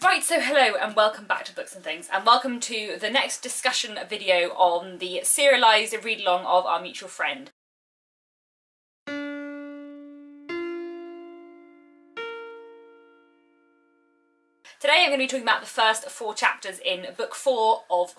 Right, so hello and welcome back to Books and Things, and welcome to the next discussion video on the serialised read-along of Our Mutual Friend. Today I'm going to be talking about the first 4 chapters in book 4 of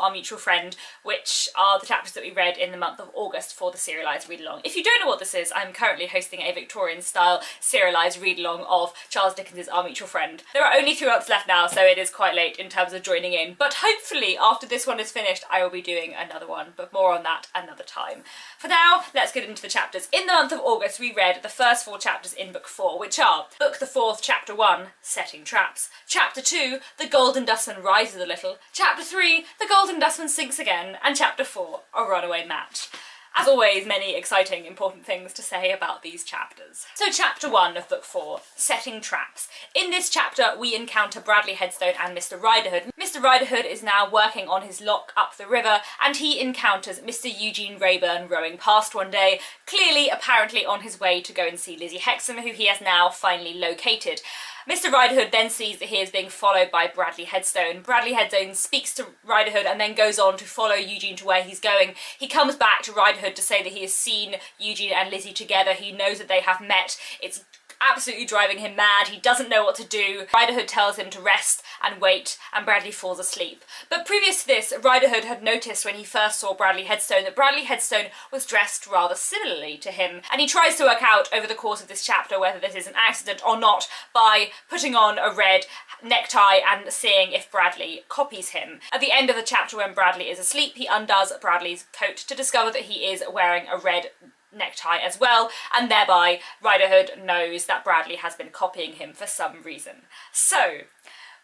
Our Mutual Friend, which are the chapters that we read in the month of August for the serialised read-along. If you don't know what this is, I'm currently hosting a Victorian-style serialised read-along of Charles Dickens's Our Mutual Friend. There are only 3 months left now, so it is quite late in terms of joining in, but hopefully after this one is finished I will be doing another one, but more on that another time. For now, let's get into the chapters. In the month of August we read the first 4 chapters in book 4, which are Book the 4th, Chapter 1, Setting Traps, Chapter 2, The Golden Dustman Rises a Little, Chapter 3, The Golden Dustman Sinks Again, and Chapter 4, A Runaway Match. As always, many exciting, important things to say about these chapters. So Chapter 1 of Book 4, Setting Traps. In this chapter we encounter Bradley Headstone and Mr. Riderhood. Mr. Riderhood is now working on his lock up the river, and he encounters Mr. Eugene Wrayburn rowing past one day, clearly apparently on his way to go and see Lizzie Hexam, who he has now finally located. Mr. Riderhood then sees that he is being followed by Bradley Headstone. Bradley Headstone speaks to Riderhood and then goes on to follow Eugene to where he's going. He comes back to Riderhood to say that he has seen Eugene and Lizzie together. He knows that they have met. It's absolutely driving him mad. He doesn't know what to do. Riderhood tells him to rest and wait, and Bradley falls asleep. But previous to this, Riderhood had noticed when he first saw Bradley Headstone that Bradley Headstone was dressed rather similarly to him, and he tries to work out over the course of this chapter whether this is an accident or not by putting on a red necktie and seeing if Bradley copies him. At the end of the chapter, when Bradley is asleep, he undoes Bradley's coat to discover that he is wearing a red necktie as well, and thereby Riderhood knows that Bradley has been copying him for some reason. So,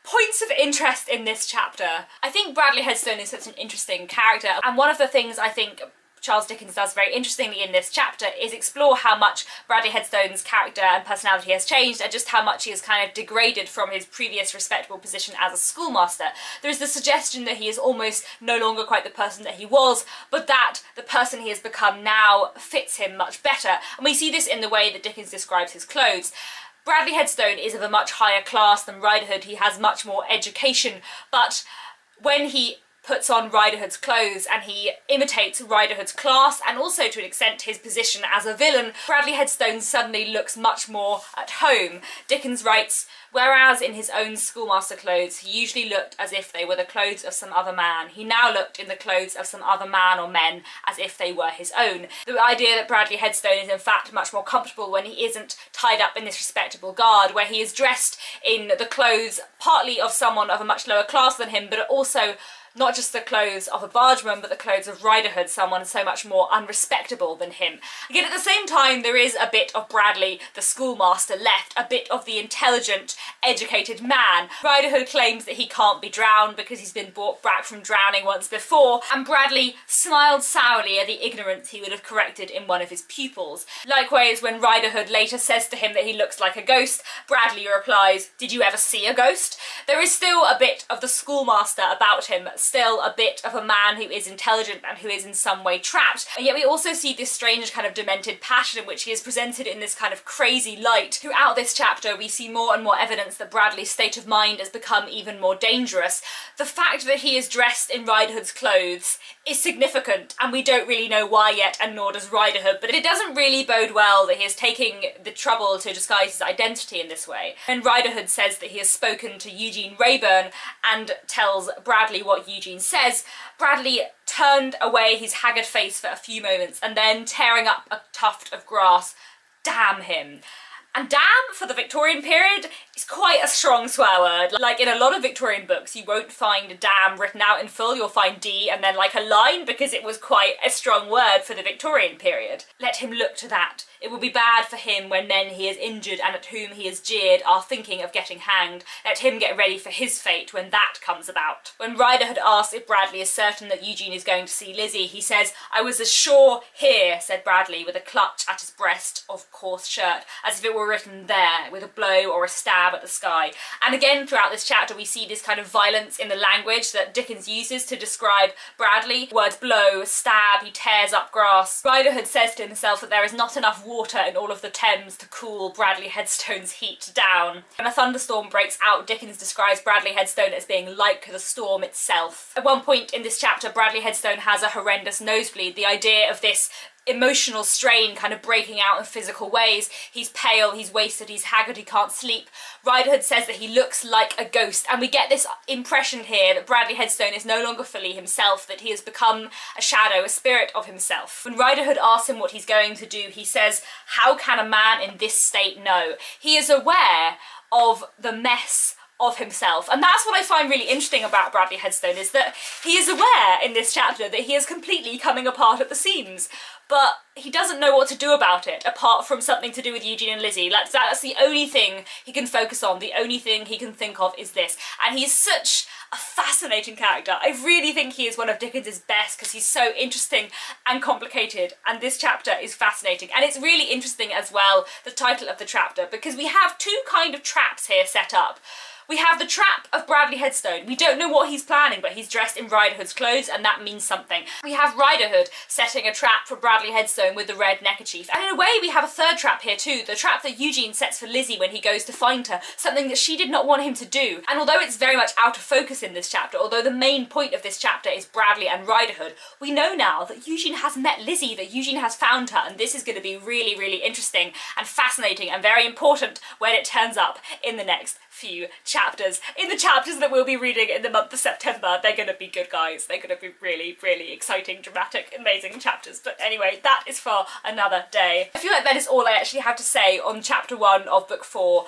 points of interest in this chapter. I think Bradley Headstone is such an interesting character, and one of the things I think Charles Dickens does very interestingly in this chapter is explore how much Bradley Headstone's character and personality has changed, and just how much he has kind of degraded from his previous respectable position as a schoolmaster. There is the suggestion that he is almost no longer quite the person that he was, but that the person he has become now fits him much better, and we see this in the way that Dickens describes his clothes. Bradley Headstone is of a much higher class than Riderhood. He has much more education, but when he puts on Riderhood's clothes and he imitates Riderhood's class and also to an extent his position as a villain, Bradley Headstone suddenly looks much more at home. Dickens writes, whereas in his own schoolmaster clothes he usually looked as if they were the clothes of some other man, he now looked in the clothes of some other man or men as if they were his own. The idea that Bradley Headstone is in fact much more comfortable when he isn't tied up in this respectable garb, where he is dressed in the clothes partly of someone of a much lower class than him, but also not just the clothes of a bargeman, but the clothes of Riderhood, someone so much more unrespectable than him. Again, at the same time, there is a bit of Bradley, the schoolmaster, left, a bit of the intelligent, educated man. Riderhood claims that he can't be drowned because he's been brought back from drowning once before, and Bradley smiled sourly at the ignorance he would have corrected in one of his pupils. Likewise, when Riderhood later says to him that he looks like a ghost, Bradley replies, "Did you ever see a ghost?" There is still a bit of the schoolmaster about him, still a bit of a man who is intelligent and who is in some way trapped, and yet we also see this strange kind of demented passion in which he is presented in this kind of crazy light. Throughout this chapter we see more and more evidence that Bradley's state of mind has become even more dangerous. The fact that he is dressed in Riderhood's clothes is significant, and we don't really know why yet, and nor does Riderhood, but it doesn't really bode well that he is taking the trouble to disguise his identity in this way. And Riderhood says that he has spoken to Eugene Wrayburn and tells Bradley what Eugene says, Bradley turned away his haggard face for a few moments and then, tearing up a tuft of grass, damn him. And damn, for the Victorian period, is quite a strong swear word. Like in a lot of Victorian books, you won't find damn written out in full, you'll find D and then like a line, because it was quite a strong word for the Victorian period. Let him look to that. It will be bad for him when men he has injured and at whom he has jeered are thinking of getting hanged. Let him get ready for his fate when that comes about. When Riderhood asks if Bradley is certain that Eugene is going to see Lizzie, he says, "I was as sure here," said Bradley, with a clutch at his breast of coarse shirt, as if it were were written there with a blow or a stab at the sky. And again throughout this chapter we see this kind of violence in the language that Dickens uses to describe Bradley. Words blow, stab, he tears up grass. Riderhood says to himself that there is not enough water in all of the Thames to cool Bradley Headstone's heat down. When a thunderstorm breaks out, Dickens describes Bradley Headstone as being like the storm itself. At one point in this chapter, Bradley Headstone has a horrendous nosebleed. The idea of this emotional strain kind of breaking out in physical ways. He's pale, he's wasted, he's haggard, he can't sleep. Riderhood says that he looks like a ghost, and we get this impression here that Bradley Headstone is no longer fully himself, that he has become a shadow, a spirit of himself. When Riderhood asks him what he's going to do, he says, "How can a man in this state know?" He is aware of the mess of himself, and that's what I find really interesting about Bradley Headstone, is that he is aware in this chapter that he is completely coming apart at the seams, but he doesn't know what to do about it apart from something to do with Eugene and Lizzie. That's the only thing he can focus on, the only thing he can think of is this. And he's such a fascinating character. I really think he is one of Dickens's best because he's so interesting and complicated, and this chapter is fascinating. And it's really interesting as well, the title of the chapter, because we have two kind of traps here set up. We have the trap of Bradley Headstone. We don't know what he's planning, but he's dressed in Riderhood's clothes, and that means something. We have Riderhood setting a trap for Bradley Headstone with the red neckerchief. And in a way, we have a third trap here too, the trap that Eugene sets for Lizzie when he goes to find her, something that she did not want him to do. And although it's very much out of focus in this chapter, although the main point of this chapter is Bradley and Riderhood, we know now that Eugene has met Lizzie, that Eugene has found her, and this is going to be really, really interesting and fascinating and very important when it turns up in the next few chapters. In the chapters that we'll be reading in the month of September, they're going to be good, guys. They're going to be really, really exciting, dramatic, amazing chapters. But anyway, that is for another day. I feel like that is all I actually have to say on chapter 1 of book 4.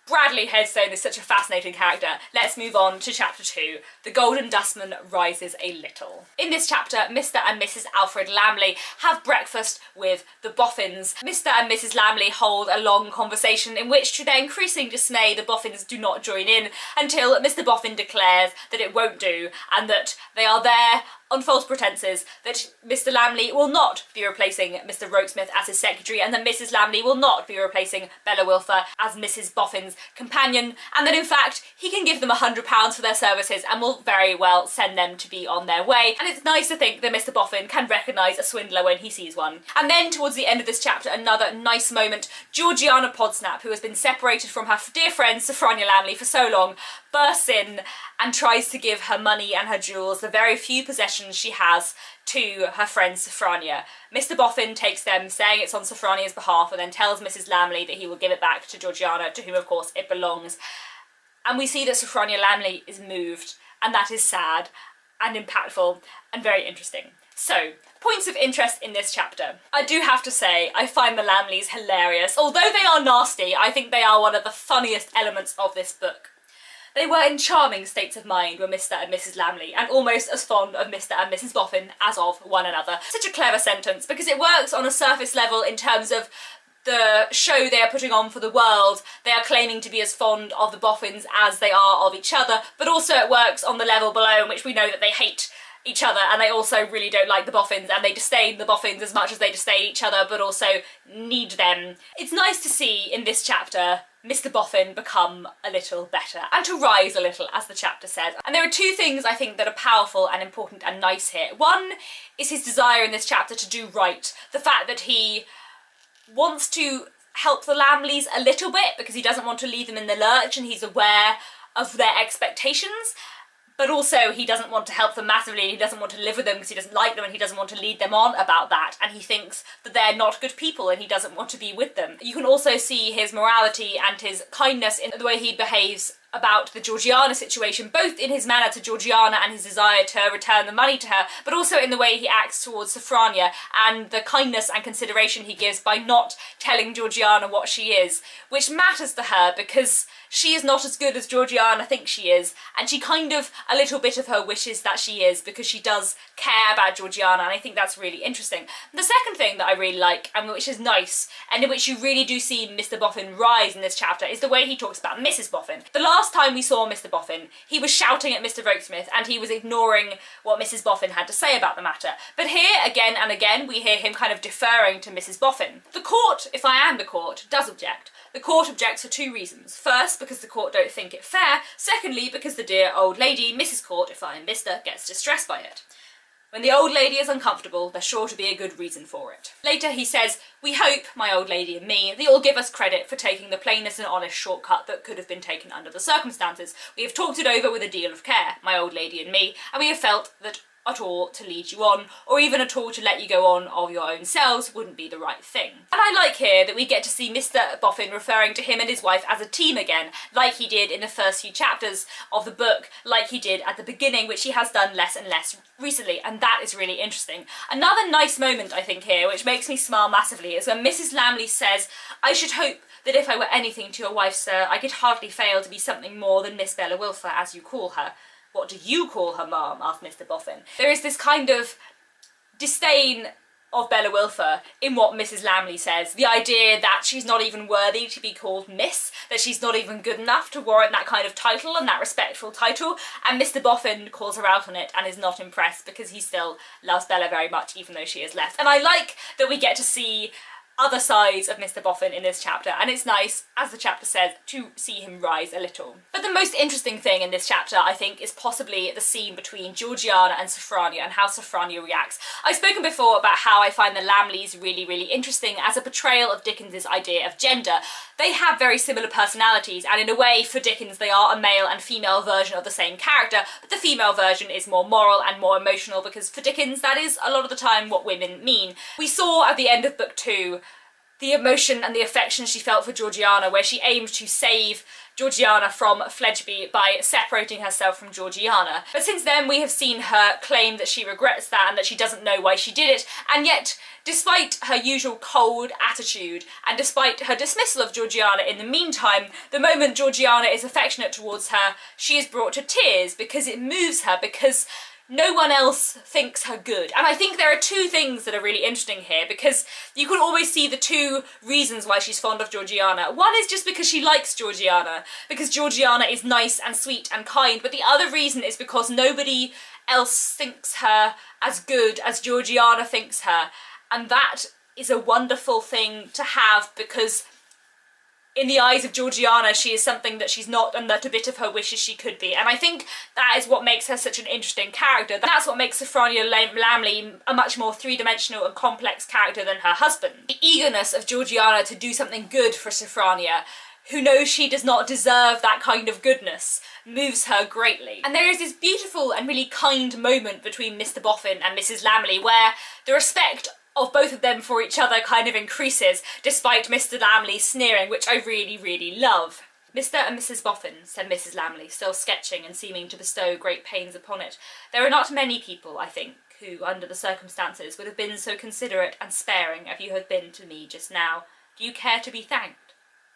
Bradley Headstone is such a fascinating character. Let's move on to chapter 2. The Golden Dustman rises a little. In this chapter, Mr. and Mrs. Alfred Lamley have breakfast with the Boffins. Mr. and Mrs. Lamley hold a long conversation in which, to their increasing dismay, the Boffins do not join in until Mr. Boffin declares that it won't do and that they are there on false pretences, that Mr. Lamley will not be replacing Mr. Rokesmith as his secretary, and that Mrs. Lamley will not be replacing Bella Wilfer as Mrs. Boffin's companion, and that in fact he can give them £100 for their services and will very well send them to be on their way. And it's nice to think that Mr. Boffin can recognise a swindler when he sees one. And then towards the end of this chapter, another nice moment. Georgiana Podsnap, who has been separated from her dear friend Sophronia Lamley for so long, bursts in and tries to give her money and her jewels, the very few possessions she has, to her friend Sophronia. Mr. Boffin takes them, saying it's on Sophronia's behalf, and then tells Mrs. Lamley that he will give it back to Georgiana, to whom of course it belongs. And we see that Sophronia Lamley is moved, and that is sad and impactful and very interesting. So, points of interest in this chapter. I do have to say, I find the Lamleys hilarious. Although they are nasty, I think they are one of the funniest elements of this book. They were in charming states of mind were Mr. and Mrs. Lamley, and almost as fond of Mr. and Mrs. Boffin as of one another. Such a clever sentence, because it works on a surface level in terms of the show they are putting on for the world. They are claiming to be as fond of the Boffins as they are of each other, but also it works on the level below in which we know that they hate each other, and they also really don't like the Boffins, and they disdain the Boffins as much as they disdain each other, but also need them. It's nice to see in this chapter Mr. Boffin become a little better, and to rise a little, as the chapter says. And there are two things I think that are powerful and important and nice here. One is his desire in this chapter to do right. The fact that he wants to help the Lamleys a little bit because he doesn't want to leave them in the lurch, and he's aware of their expectations. But also he doesn't want to help them massively, and he doesn't want to live with them because he doesn't like them, and he doesn't want to lead them on about that, and he thinks that they're not good people and he doesn't want to be with them. You can also see his morality and his kindness in the way he behaves about the Georgiana situation, both in his manner to Georgiana and his desire to return the money to her, but also in the way he acts towards Sophronia and the kindness and consideration he gives by not telling Georgiana what she is, which matters to her because she is not as good as Georgiana thinks she is, and she kind of, a little bit of her wishes that she is, because she does care about Georgiana, and I think that's really interesting. The second thing that I really like, and which is nice, and in which you really do see Mr. Boffin rise in this chapter, is the way he talks about Mrs. Boffin. The last time we saw Mr. Boffin, he was shouting at Mr. Rokesmith, and he was ignoring what Mrs. Boffin had to say about the matter. But here, again and again, we hear him kind of deferring to Mrs. Boffin. The court, if I am the court, does object. The court objects for two reasons. First, because the court don't think it fair. Secondly, because the dear old lady, Mrs. Court, if I am Mr., gets distressed by it. When the old lady is uncomfortable, there's sure to be a good reason for it. Later he says, "We hope, my old lady and me, that you'll give us credit for taking the plainest and honest shortcut that could have been taken under the circumstances. We have talked it over with a deal of care, my old lady and me, and we have felt that at all to lead you on, or even at all to let you go on of your own selves, wouldn't be the right thing." And I like here that we get to see Mr. Boffin referring to him and his wife as a team again, like he did in the first few chapters of the book, like he did at the beginning, which he has done less and less recently, and that is really interesting. Another nice moment, I think, here, which makes me smile massively, is when Mrs. Lamley says, "I should hope that if I were anything to your wife, sir, I could hardly fail to be something more than Miss Bella Wilfer, as you call her." "What do you call her, ma'am?" asked Mr. Boffin. There is this kind of disdain of Bella Wilfer in what Mrs. Lamley says. The idea that she's not even worthy to be called Miss, that she's not even good enough to warrant that kind of title and that respectful title, and Mr. Boffin calls her out on it and is not impressed because he still loves Bella very much even though she has left. And I like that we get to see other sides of Mr. Boffin in this chapter, and it's nice, as the chapter says, to see him rise a little. But the most interesting thing in this chapter, I think, is possibly the scene between Georgiana and Sophronia and how Sophronia reacts. I've spoken before about how I find the Lamleys really, really interesting as a portrayal of Dickens's idea of gender. They have very similar personalities, and in a way, for Dickens, they are a male and female version of the same character, but the female version is more moral and more emotional because for Dickens, that is a lot of the time what women mean. We saw at the end of book 2 the emotion and the affection she felt for Georgiana, where she aimed to save Georgiana from Fledgeby by separating herself from Georgiana. But since then we have seen her claim that she regrets that and that she doesn't know why she did it, and yet despite her usual cold attitude and despite her dismissal of Georgiana in the meantime, the moment Georgiana is affectionate towards her, she is brought to tears because it moves her, because no one else thinks her good. And I think there are two things that are really interesting here, because you can always see the two reasons why she's fond of Georgiana. One is just because she likes Georgiana, because Georgiana is nice and sweet and kind, but the other reason is because nobody else thinks her as good as Georgiana thinks her. And that is a wonderful thing to have, because in the eyes of Georgiana, she is something that she's not, and that a bit of her wishes she could be. And I think that is what makes her such an interesting character. That's what makes Sophronia Lamley a much more three-dimensional and complex character than her husband. The eagerness of Georgiana to do something good for Sophronia, who knows she does not deserve that kind of goodness, moves her greatly. And there is this beautiful and really kind moment between Mr. Boffin and Mrs. Lamley where the respect of both of them for each other kind of increases, despite Mr. Lamley sneering, which I really, really love. "Mr. and Mrs. Boffin," said Mrs. Lamley, still sketching and seeming to bestow great pains upon it, "there are not many people, I think, who, under the circumstances, would have been so considerate and sparing as you have been to me just now. Do you care to be thanked?"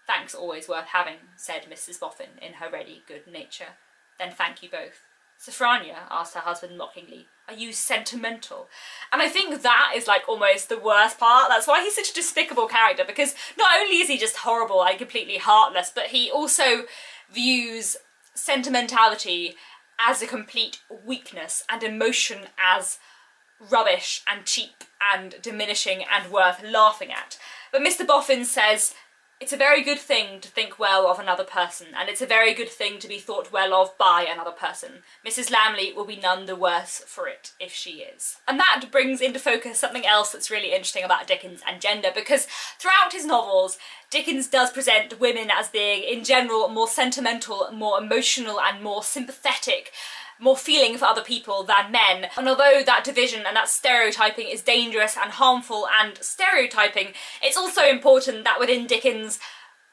"Thanks always worth having," said Mrs. Boffin in her ready good nature. "Then thank you both." "Sophronia," asked her husband mockingly, "are you sentimental?" And I think that is like almost the worst part. That's why he's such a despicable character, because not only is he just horrible and completely heartless, but he also views sentimentality as a complete weakness and emotion as rubbish and cheap and diminishing and worth laughing at. But Mr. Boffin says, "It's a very good thing to think well of another person, and it's a very good thing to be thought well of by another person. Mrs. Lamley will be none the worse for it if she is." And that brings into focus something else that's really interesting about Dickens and gender, because throughout his novels, Dickens does present women as being, in general, more sentimental, more emotional, and more sympathetic, more feeling for other people than men. And although that division and that stereotyping is dangerous and harmful and stereotyping, it's also important that within Dickens,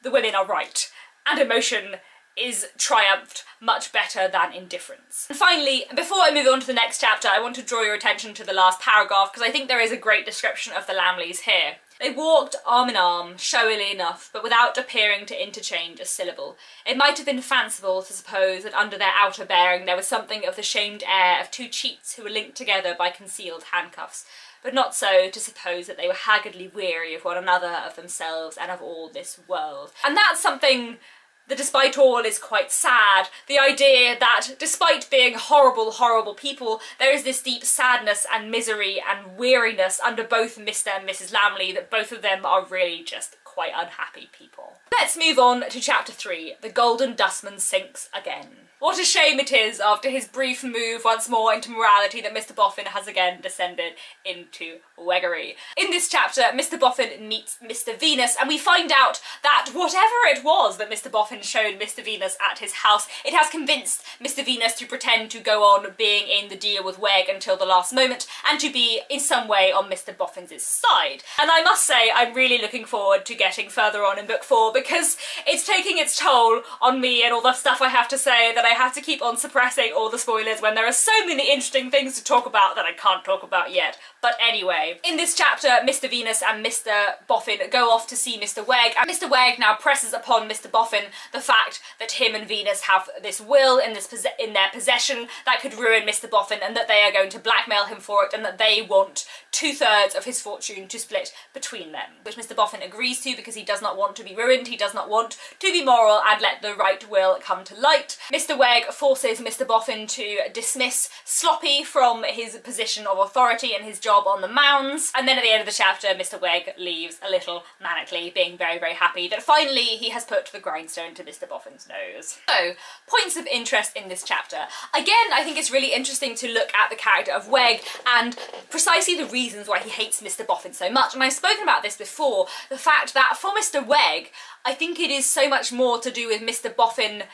the women are right, and emotion is triumphed much better than indifference. And finally, before I move on to the next chapter, I want to draw your attention to the last paragraph, because I think there is a great description of the Lamleys here. "They walked arm in arm, showily enough, but without appearing to interchange a syllable. It might have been fanciful to suppose that under their outer bearing there was something of the shamed air of two cheats who were linked together by concealed handcuffs, but not so to suppose that they were haggardly weary of one another, of themselves, and of all this world." And that's something The despite all is quite sad. The idea that despite being horrible, horrible people, there is this deep sadness and misery and weariness under both Mr. and Mrs. Lamley, that both of them are really just quite unhappy people. Let's move on to chapter 3, The Golden Dustman Sinks Again. What a shame it is, after his brief move once more into morality, that Mr. Boffin has again descended into weggery. In this chapter, Mr. Boffin meets Mr. Venus, and we find out that whatever it was that Mr. Boffin showed Mr. Venus at his house, it has convinced Mr. Venus to pretend to go on being in the deal with Weg until the last moment, and to be in some way on Mr. Boffin's side. And I must say, I'm really looking forward to getting further on in book 4, because it's taking its toll on me and all the stuff I have to say, that I have to keep on suppressing all the spoilers when there are so many interesting things to talk about that I can't talk about yet. But anyway, in this chapter, Mr. Venus and Mr. Boffin go off to see Mr. Weg, and Mr. Weg now presses upon Mr. Boffin the fact that him and Venus have this will in their possession that could ruin Mr. Boffin, and that they are going to blackmail him for it, and that they want 2/3 of his fortune to split between them, which Mr. Boffin agrees to because he does not want to be ruined, he does not want to be moral and let the right will come to light. Mr. Weg forces Mr. Boffin to dismiss Sloppy from his position of authority and his job on the mounds, and then at the end of the chapter Mr. Weg leaves a little manically, being very, very happy that finally he has put the grindstone to Mr. Boffin's nose. So, points of interest in this chapter. Again, I think it's really interesting to look at the character of Weg and precisely the reasons why he hates Mr. Boffin so much, and I've spoken about this before, the fact that for Mr. Weg, I think it is so much more to do with Mr. Boffin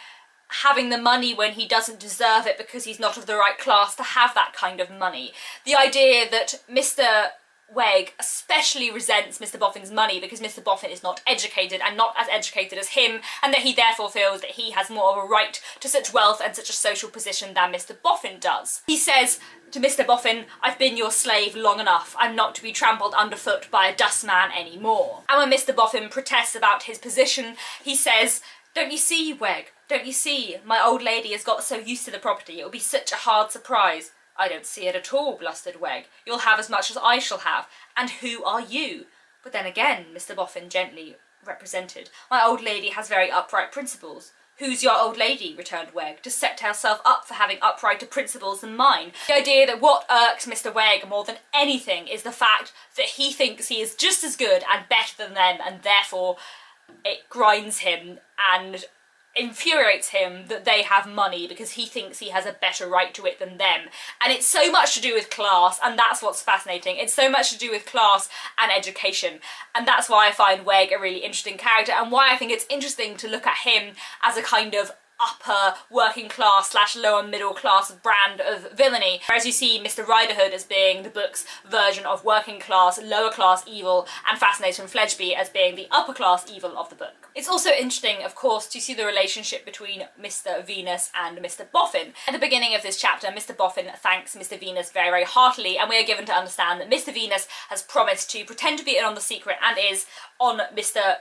having the money when he doesn't deserve it because he's not of the right class to have that kind of money. The idea that Mr. Weg especially resents Mr. Boffin's money because Mr. Boffin is not educated and not as educated as him, and that he therefore feels that he has more of a right to such wealth and such a social position than Mr. Boffin does. He says to Mr. Boffin, "I've been your slave long enough. I'm not to be trampled underfoot by a dustman anymore." And when Mr. Boffin protests about his position, he says, "Don't you see, Weg? Don't you see? My old lady has got so used to the property, it will be such a hard surprise." "I don't see it at all," blustered Weg. "You'll have as much as I shall have. And who are you?" But then again, Mr. Boffin gently represented, "My old lady has very upright principles." "Who's your old lady?" returned Weg, "to set herself up for having uprighter principles than mine." The idea that what irks Mr. Weg more than anything is the fact that he thinks he is just as good and better than them, and therefore it grinds him and infuriates him that they have money because he thinks he has a better right to it than them. And it's so much to do with class, and that's what's fascinating. It's so much to do with class and education, and that's why I find Weg a really interesting character, and why I think it's interesting to look at him as a kind of upper working class / lower middle class brand of villainy, whereas you see Mr. Riderhood as being the book's version of working class, lower class evil, and Fascinator and Fledgeby as being the upper class evil of the book. It's also interesting, of course, to see the relationship between Mr. Venus and Mr. Boffin. At the beginning of this chapter, Mr. Boffin thanks Mr. Venus very, very heartily, and we are given to understand that Mr. Venus has promised to pretend to be in on the secret and is on Mr.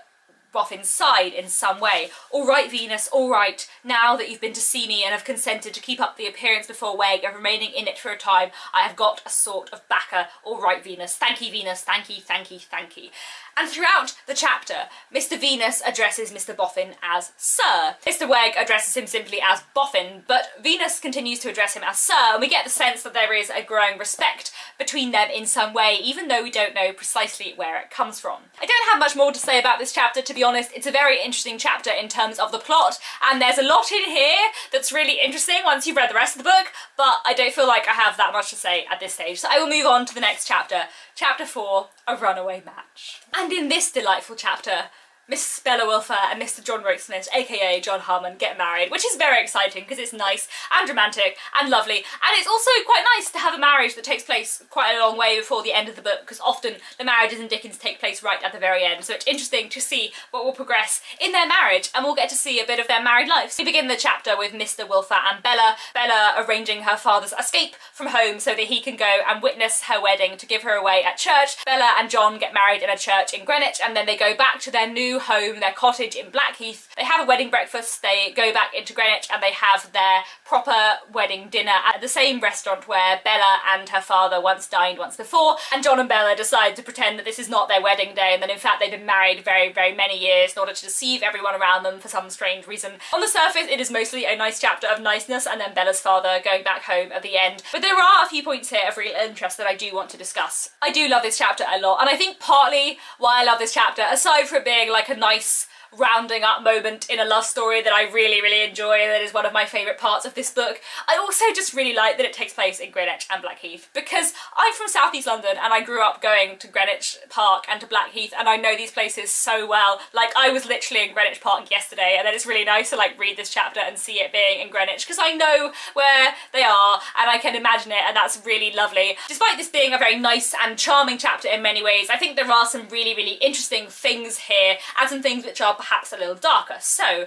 Boffin's side in some way. "All right, Venus, all right. Now that you've been to see me and have consented to keep up the appearance before Weg of remaining in it for a time, I have got a sort of backer. All right, Venus. Thank you, Venus. Thank you, thank you, thank you." And throughout the chapter, Mr. Venus addresses Mr. Boffin as Sir. Mr. Weg addresses him simply as Boffin, but Venus continues to address him as Sir, and we get the sense that there is a growing respect between them in some way, even though we don't know precisely where it comes from. I don't have much more to say about this chapter, to be honest. It's a very interesting chapter in terms of the plot, and there's a lot in here that's really interesting once you've read the rest of the book, but I don't feel like I have that much to say at this stage, so I will move on to the next chapter. Chapter 4, A Runaway Match. And in this delightful chapter, Miss Bella Wilfer and Mr. John Rokesmith, aka John Harmon, get married, which is very exciting because it's nice and romantic and lovely, and it's also quite nice to have a marriage that takes place quite a long way before the end of the book, because often the marriages in Dickens take place right at the very end, so it's interesting to see what will progress in their marriage, and we'll get to see a bit of their married life. So we begin the chapter with Mr. Wilfer and Bella arranging her father's escape from home so that he can go and witness her wedding to give her away at church. Bella and John get married in a church in Greenwich, and then they go back to their new home, their cottage in Blackheath. They have a wedding breakfast, they go back into Greenwich and they have their proper wedding dinner at the same restaurant where Bella and her father once dined once before, and John and Bella decide to pretend that this is not their wedding day and that in fact they've been married very, very many years in order to deceive everyone around them for some strange reason. On the surface it is mostly a nice chapter of niceness and then Bella's father going back home at the end, but there are a few points here of real interest that I do want to discuss. I do love this chapter a lot, and I think partly why I love this chapter, aside from it being like a nice rounding up moment in a love story that I really, really enjoy, that is one of my favourite parts of this book, I also just really like that it takes place in Greenwich and Blackheath, because I'm from South East London and I grew up going to Greenwich Park and to Blackheath, and I know these places so well. Like, I was literally in Greenwich Park yesterday, and then it's really nice to like read this chapter and see it being in Greenwich, because I know where they are and I can imagine it, and that's really lovely. Despite this being a very nice and charming chapter in many ways, I think there are some really, really interesting things here, and some things which are perhaps a little darker. So,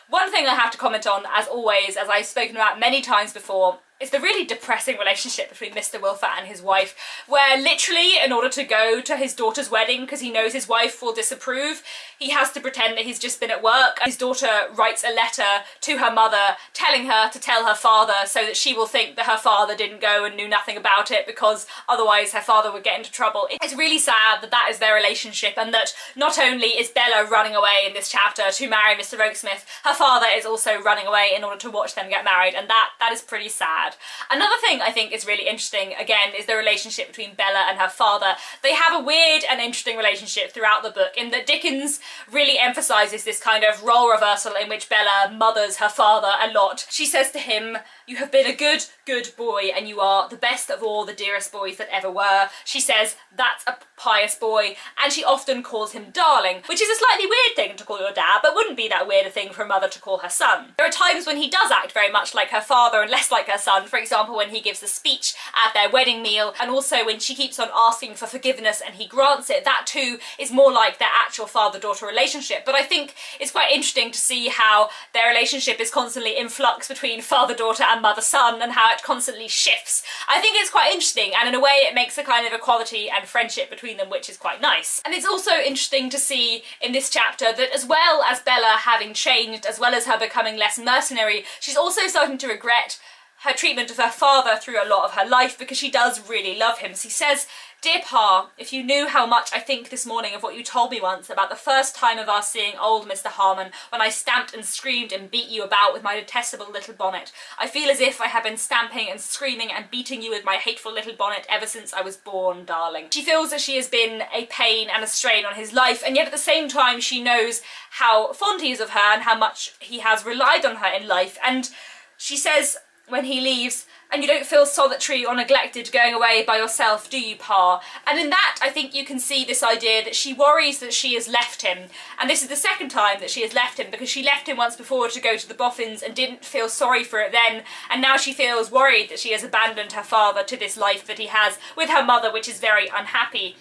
one thing I have to comment on, as always, as I've spoken about many times before, is the really depressing relationship between Mr. Wilfer and his wife, where literally, in order to go to his daughter's wedding, because he knows his wife will disapprove, he has to pretend that he's just been at work. His daughter writes a letter to her mother telling her to tell her father so that she will think that her father didn't go and knew nothing about it, because otherwise her father would get into trouble. It's really sad that that is their relationship, and that not only is Bella running away in this chapter to marry Mr. Rokesmith, her father is also running away in order to watch them get married, and that is pretty sad. Another thing I think is really interesting, again, is the relationship between Bella and her father. They have a weird and interesting relationship throughout the book, in that Dickens really emphasises this kind of role reversal in which Bella mothers her father a lot. She says to him, "You have been a good, good boy, and you are the best of all the dearest boys that ever were." She says, "That's a pious boy," and she often calls him darling, which is a slightly weird thing to call your dad, but wouldn't be that weird a thing for a mother to call her son. There are times when he does act very much like her father and less like her son, for example when he gives the speech at their wedding meal, and also when she keeps on asking for forgiveness and he grants it. That too is more like their actual father-daughter relationship, but I think it's quite interesting to see how their relationship is constantly in flux between father-daughter and mother-son, and how it constantly shifts. I think it's quite interesting, and in a way it makes a kind of equality and friendship between them, which is quite nice. And it's also interesting to see in this chapter that as well as Bella having changed, as well as her becoming less mercenary, she's also starting to regret her treatment of her father through a lot of her life, because she does really love him. She says, "Dear Pa, if you knew how much I think this morning of what you told me once about the first time of our seeing old Mr. Harmon, when I stamped and screamed and beat you about with my detestable little bonnet. I feel as if I had been stamping and screaming and beating you with my hateful little bonnet ever since I was born, darling." She feels that she has been a pain and a strain on his life, and yet at the same time she knows how fond he is of her and how much he has relied on her in life. And she says, when he leaves, "And you don't feel solitary or neglected going away by yourself, do you, Pa?" And in that, I think you can see this idea that she worries that she has left him. And this is the second time that she has left him, because she left him once before to go to the Boffins and didn't feel sorry for it then. And now she feels worried that she has abandoned her father to this life that he has with her mother, which is very unhappy.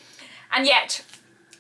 And yet,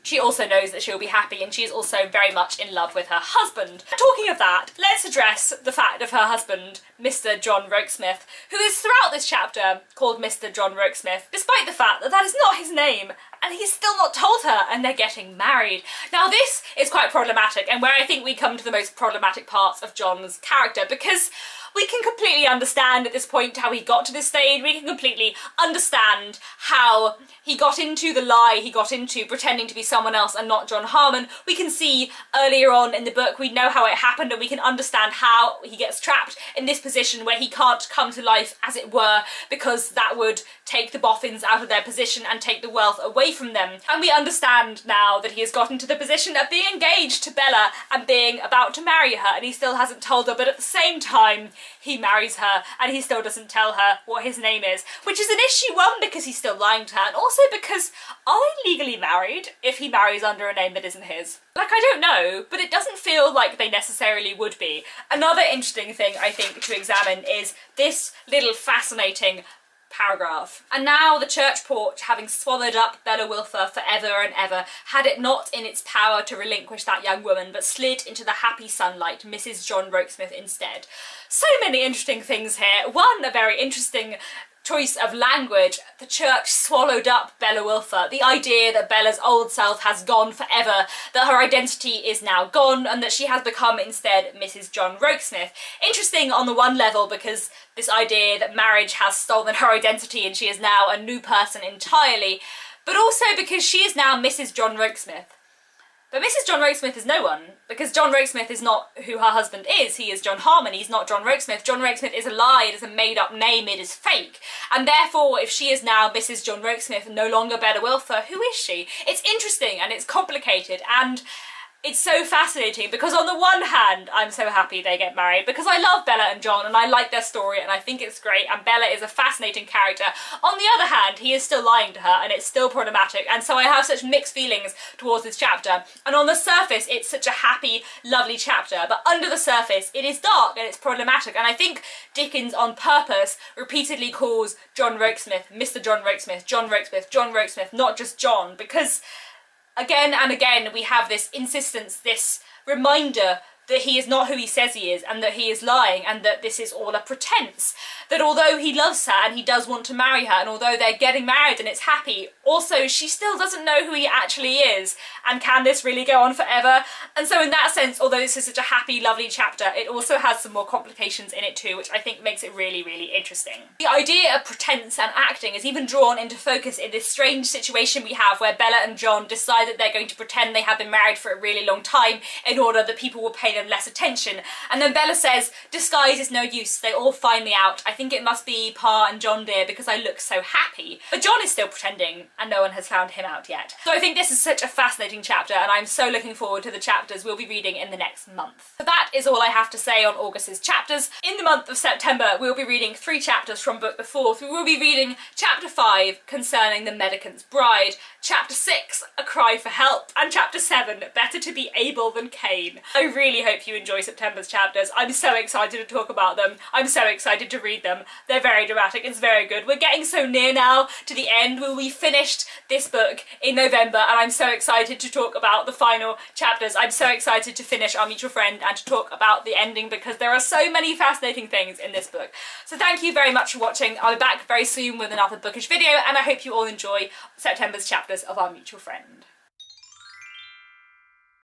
she also knows that she'll be happy, and she is also very much in love with her husband. Talking of that, let's address the fact of her husband, Mr. John Rokesmith, who is throughout this chapter called Mr. John Rokesmith, despite the fact that that is not his name, and he's still not told her, and they're getting married. Now this is quite problematic, and where I think we come to the most problematic parts of John's character, because we can completely understand at this point how he got to this stage. We can completely understand how he got into the lie he got into, pretending to be someone else and not John Harmon. We can see earlier on in the book, we know how it happened, and we can understand how he gets trapped in this position where he can't come to life, as it were, because that would take the Boffins out of their position and take the wealth away from them. And we understand now that he has gotten to the position of being engaged to Bella and being about to marry her, and he still hasn't told her, but at the same time he marries her and he still doesn't tell her what his name is, which is an issue, one, because he's still lying to her, and also because, are they legally married if he marries under a name that isn't his? Like, I don't know, but it doesn't feel like they necessarily would be. Another interesting thing I think to examine is this little fascinating paragraph. "And now the church porch, having swallowed up Bella Wilfer for ever and ever, had it not in its power to relinquish that young woman, but slid into the happy sunlight Mrs. John Rokesmith instead." So many interesting things here. One, a very interesting choice of language, the church swallowed up Bella Wilfer. The idea that Bella's old self has gone forever, that her identity is now gone, and that she has become instead Mrs. John Rokesmith. Interesting on the one level, because this idea that marriage has stolen her identity and she is now a new person entirely, but also because she is now Mrs. John Rokesmith. But Mrs. John Rokesmith is no one, because John Rokesmith is not who her husband is. He is John Harmon, he's not John Rokesmith. John Rokesmith is a lie, it is a made-up name, it is fake. And therefore, if she is now Mrs. John Rokesmith, no longer Bella Wilfer, who is she? It's interesting, and it's complicated, and it's so fascinating, because on the one hand, I'm so happy they get married, because I love Bella and John, and I like their story, and I think it's great, and Bella is a fascinating character. On the other hand, he is still lying to her, and it's still problematic, and so I have such mixed feelings towards this chapter. And on the surface, it's such a happy, lovely chapter, but under the surface, it is dark, and it's problematic, and I think Dickens, on purpose, repeatedly calls John Rokesmith Mr. John Rokesmith, John Rokesmith, John Rokesmith, not just John, because again and again we have this insistence, this reminder that he is not who he says he is, and that he is lying, and that this is all a pretense. That although he loves her and he does want to marry her, and although they're getting married and it's happy, also she still doesn't know who he actually is, and can this really go on forever? And so in that sense, although this is such a happy, lovely chapter, it also has some more complications in it too, which I think makes it really, really interesting. The idea of pretense and acting is even drawn into focus in this strange situation we have where Bella and John decide that they're going to pretend they have been married for a really long time in order that people will pay them less attention. And then Bella says, disguise is no use, they all find me out. I think it must be Pa and John dear because I look so happy. But John is still pretending and no one has found him out yet. So I think this is such a fascinating chapter, and I'm so looking forward to the chapters we'll be reading in the next month. So that is all I have to say on August's chapters. In the month of September we'll be reading 3 chapters from book the 4th. We will be reading chapter 5 concerning the mendicant's bride, chapter 6 a cry for help, and chapter 7 better to be Abel than Cain. I really hope you enjoy September's chapters. I'm so excited to talk about them. I'm so excited to read them. They're very dramatic, it's very good. We're getting so near now to the end. We'll be finished this book in November, and I'm so excited to talk about the final chapters. I'm so excited to finish Our Mutual Friend and to talk about the ending, because there are so many fascinating things in this book. So thank you very much for watching. I'll be back very soon with another bookish video, and I hope you all enjoy September's chapters of Our Mutual Friend.